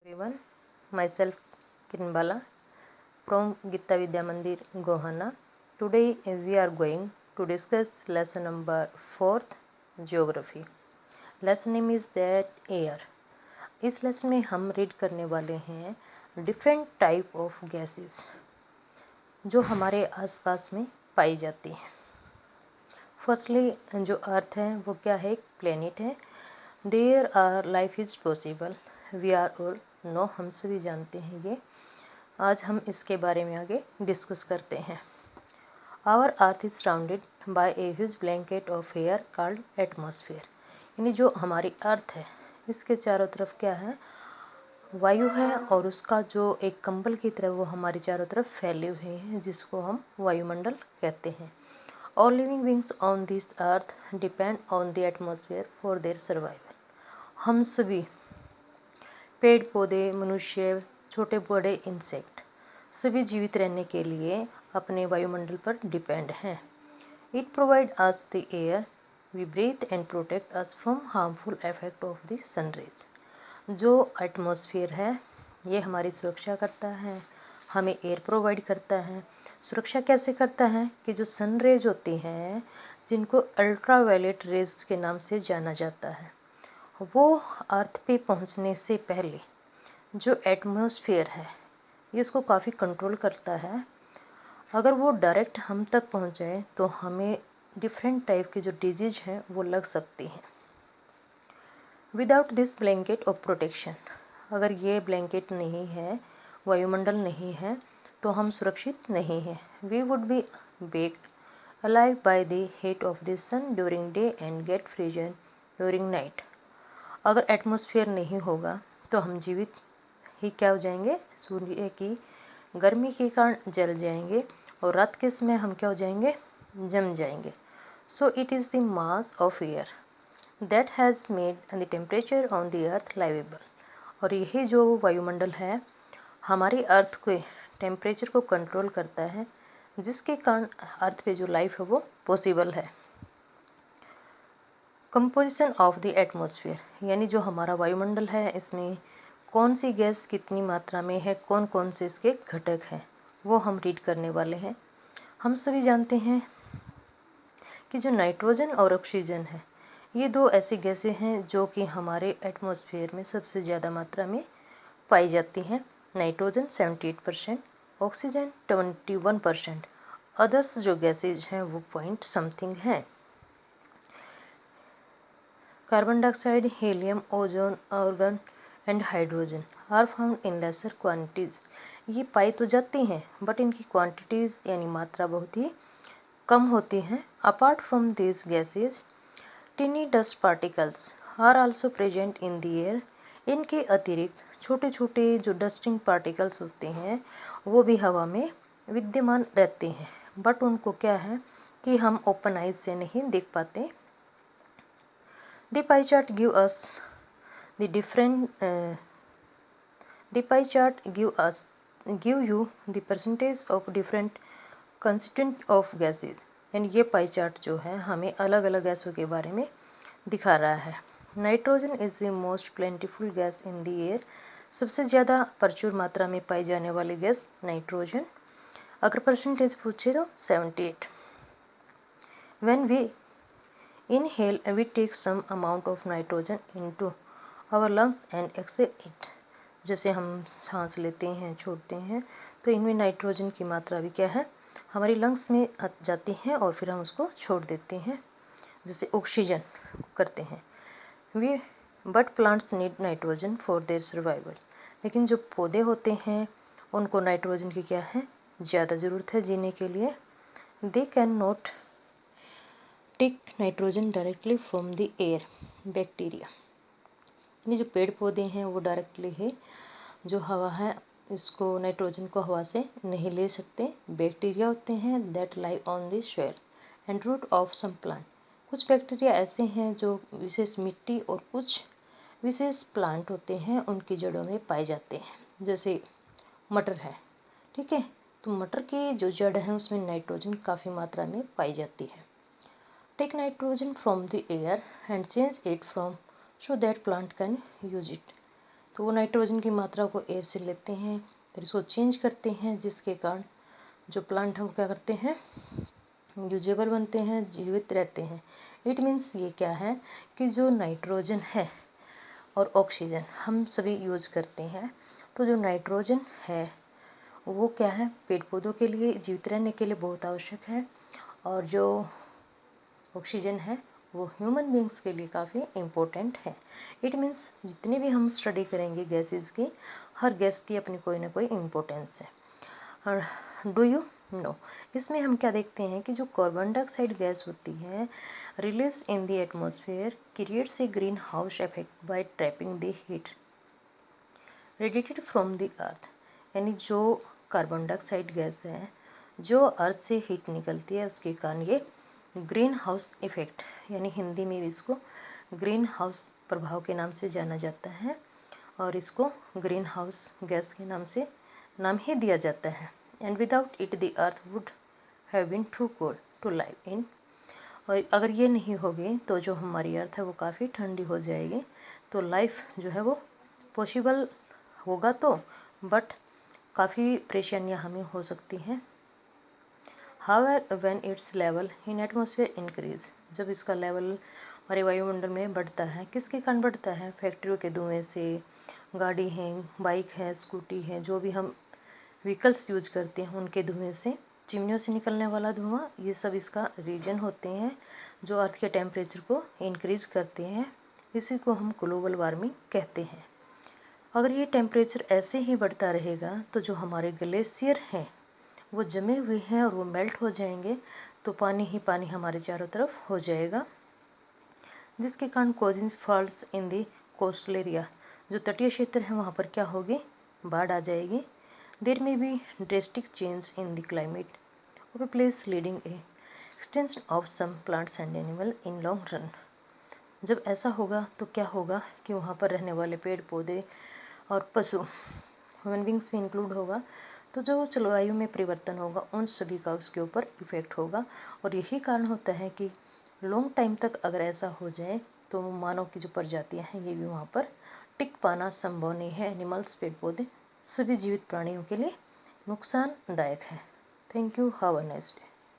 everyone, myself Kiranbala from Gita Vidya Mandir, Gohana. Today we are going to discuss lesson number 4th, Geography. Lesson name is that air. इस lesson में हम read करने वाले हैं different type of gases जो हमारे आसपास में पाई जाती हैं। फर्स्टली जो अर्थ है वो क्या है, एक प्लेनेट है। There are life is possible, we are or no, हम सभी जानते हैं ये। आज हम इसके बारे में आगे डिस्कस करते हैं। Our earth is surrounded by a huge blanket of air called atmosphere. यानी जो हमारी अर्थ है इसके चारों तरफ क्या है, वायु है, और उसका जो एक कंबल की तरह वो हमारी चारों तरफ फैले हुए हैं जिसको हम वायुमंडल कहते हैं। All living beings on this earth depend on the atmosphere for their survival. हम सभी पेड़ पौधे, मनुष्य, छोटे बड़े इंसेक्ट सभी जीवित रहने के लिए अपने वायुमंडल पर डिपेंड हैं। It provide us the air we breathe and protect us from harmful effect of the sun rays. जो एटमॉस्फेयर है ये हमारी सुरक्षा करता है, हमें एयर प्रोवाइड करता है। सुरक्षा कैसे करता है कि जो सन रेज होती हैं जिनको अल्ट्रावायलेट रेज के नाम से जाना जाता है, वो अर्थ पे पहुंचने से पहले जो एटमॉस्फेयर है ये इसको काफ़ी कंट्रोल करता है। अगर वो डायरेक्ट हम तक पहुंच जाए तो हमें डिफरेंट टाइप की जो डिजीज हैं वो लग सकती हैं। Without this blanket of protection, अगर ये ब्लैंकेट नहीं है, वायुमंडल नहीं है, तो हम सुरक्षित नहीं हैं। We would be baked alive by the heat of the sun during day and get frozen during night. अगर एटमॉस्फेयर नहीं होगा तो हम जीवित ही क्या हो जाएंगे, सूर्य की गर्मी के कारण जल जाएंगे, और रात के समय हम क्या हो जाएंगे, जम जाएंगे। So it is the mass of air that has made the temperature on the earth livable. और यही जो वायुमंडल है हमारी अर्थ के टेम्परेचर को कंट्रोल करता है, जिसके कारण अर्थ पे जो लाइफ है वो पॉसिबल है। कंपोजिशन ऑफ द एटमॉस्फेयर, यानी जो हमारा वायुमंडल है इसमें कौन सी गैस कितनी मात्रा में है, कौन कौन से इसके घटक हैं, वो हम रीड करने वाले हैं। हम सभी जानते हैं कि जो नाइट्रोजन और ऑक्सीजन है ये दो ऐसी गैसें हैं जो कि हमारे एटमॉस्फेयर में सबसे ज़्यादा मात्रा में पाई जाती हैं। नाइट्रोजन 78%, ऑक्सीजन 21%, अदर्स जो गैसेज हैं वो पॉइंट समथिंग हैं। Carbon dioxide, helium, ozone, argon and hydrogen are found in lesser quantities. ये पाई तो जाती हैं बट इनकी क्वांटिटीज़ यानी मात्रा बहुत ही कम होती हैं। Apart from these gases tiny dust particles are also present in the air. इनके अतिरिक्त छोटे छोटे जो डस्टिंग पार्टिकल्स होते हैं वो भी हवा में विद्यमान रहते हैं, बट उनको क्या है कि हम ओपन आइज से नहीं देख पाते। The pie chart give us the different the pie chart give you the percentage of different constituent of gases। यानी ये पाई चार्ट जो है हमें अलग अलग गैसों के बारे में दिखा रहा है। Nitrogen is the most प्लेंटिफुल gas in the air. सबसे ज़्यादा प्रचुर मात्रा में पाई जाने वाली गैस नाइट्रोजन। अगर परसेंटेज पूछे तो 78। When we inhale, we take some amount of nitrogen into our lungs and exhale it। जैसे हम सांस लेते हैं, छोड़ते हैं, तो इनमें नाइट्रोजन की मात्रा भी क्या है, हमारी लंग्स में जाती है और फिर हम उसको छोड़ देते हैं, जैसे ऑक्सीजन करते हैं। We but plants need nitrogen for their survival. लेकिन जो पौधे होते हैं उनको नाइट्रोजन की क्या है, ज़्यादा ज़रूरत है जीने के लिए। They can not take nitrogen directly from the air. Bacteria, यानी जो पेड़ पौधे हैं वो डायरेक्टली है जो हवा है इसको नाइट्रोजन को हवा से नहीं ले सकते। बैक्टीरिया होते हैं that lie on the soil and root of some plant. कुछ बैक्टीरिया ऐसे हैं जो विशेष मिट्टी और कुछ विशेष प्लांट होते हैं उनकी जड़ों में पाए जाते हैं। जैसे मटर है, ठीक है, तो मटर की जो जड़ है उसमें नाइट्रोजन काफ़ी मात्रा में पाई जाती है। Take nitrogen from the air and change it from so that plant can use it। तो वो नाइट्रोजन की मात्रा को एयर से लेते हैं, फिर इसको चेंज करते हैं, जिसके कारण जो प्लांट है वो क्या करते हैं, यूजेबल बनते हैं, जीवित रहते हैं। इट मीन्स ये क्या है कि जो नाइट्रोजन है और ऑक्सीजन हम सभी यूज करते हैं, तो जो नाइट्रोजन है वो क्या है, पेड़ पौधों के लिए जीवित रहने के लिए बहुत आवश्यक है, और जो ऑक्सीजन है वो ह्यूमन बींग्स के लिए काफ़ी इम्पोर्टेंट है। इट मीन्स जितनी भी हम स्टडी करेंगे गैसेस की, हर गैस की अपनी कोई ना कोई इम्पोर्टेंस है। और डू यू नो, इसमें हम क्या देखते हैं कि जो कार्बन डाइऑक्साइड गैस होती है release in the atmosphere creates a green house effect bye trapping the heat radiated from the earth. यानी जो कार्बन डाइऑक्साइड गैस है जो अर्थ से हीट निकलती है, उसके कारण ये ग्रीन हाउस इफेक्ट, यानी हिंदी में भी इसको ग्रीन हाउस प्रभाव के नाम से जाना जाता है, और इसको ग्रीन हाउस गैस के नाम ही दिया जाता है। And without it the earth would have been too cold to live in. और अगर ये नहीं होगी तो जो हमारी अर्थ है वो काफ़ी ठंडी हो जाएगी, तो लाइफ जो है वो पॉसिबल होगा तो, बट काफ़ी परेशानियाँ हमें हो सकती हैं। However when it's level in atmosphere increase, जब इसका लेवल हमारे वायुमंडल में बढ़ता है, किसके कारण बढ़ता है, फैक्ट्रियों के धुएं से, गाड़ी हैं, बाइक है, स्कूटी है, जो भी हम व्हीकल्स यूज करते हैं उनके धुएं से, चिमनियों से निकलने वाला धुआं, ये सब इसका रीजन होते हैं जो अर्थ के टेम्परेचर को इंक्रीज करते हैं। इसी को हम ग्लोबल वार्मिंग कहते हैं। अगर ये टेम्परेचर ऐसे ही बढ़ता रहेगा तो जो हमारे ग्लेशियर हैं वो जमे हुए हैं और वो मेल्ट हो जाएंगे, तो पानी ही पानी हमारे चारों तरफ हो जाएगा, जिसके कारण causing falls in the coastal area, जो तटीय क्षेत्र है वहाँ पर क्या होगी, बाढ़ आ जाएगी। There may be drastic change in the climate of a place leading a extinction of some plants and animal in long run. जब ऐसा होगा तो क्या होगा कि वहाँ पर रहने वाले पेड़ पौधे और पशु, ह्यूमन बींग्स भी इंक्लूड होगा, तो जो जलवायु में परिवर्तन होगा उन सभी का उसके ऊपर इफ़ेक्ट होगा। और यही कारण होता है कि लॉन्ग टाइम तक अगर ऐसा हो जाए तो मानव की जो प्रजातियां हैं ये भी वहाँ पर टिक पाना संभव नहीं है। एनिमल्स, पेड़ पौधे, सभी जीवित प्राणियों के लिए नुकसानदायक है। Thank you, have a nice day.